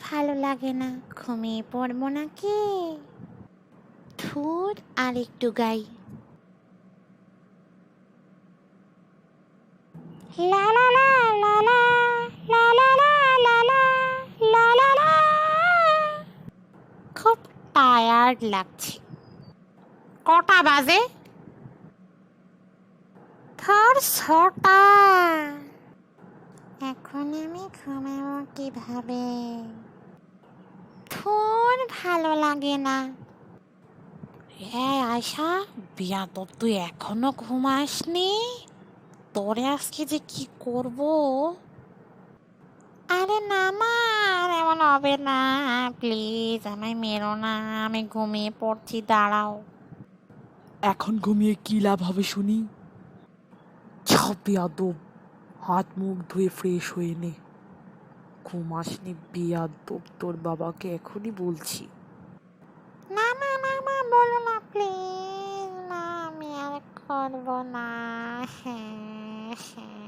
ভালো লাগে না, ঘুমিয়ে পড়বো নাকি? ধুর, আর একটু গাই। লা লা লা লা লা লা লা লা লা লা লা লা। খুব টায়ার্ড লাগছে। কটা বাজে? ধর 6টা। এখন আমি ঘুমাবো কিভাবে? ধুর, ভালো লাগে না। আয়শা, বিয়াদব, তুই এখনো ঘুমাসনি? তোরে আজকে যে কি করব! আরে না মা, আর এমন হবে না, প্লিজ আমায় মেরো না, আমি ঘুমিয়ে পড়ছি, দাঁড়াও। এখন ঘুমিয়ে কি লাভ হবে শুনি? যাও বেয়াদব, হাত মুখ ধুয়ে ফ্রেশ হয়ে নে। ঘুমাসনি বেয়াদব, তোর বাবাকে এখনই বলছি। না মা, না মা, বলো না প্লিজ মা, আমি আর করবো না। হ্যাঁ হ্যাঁ।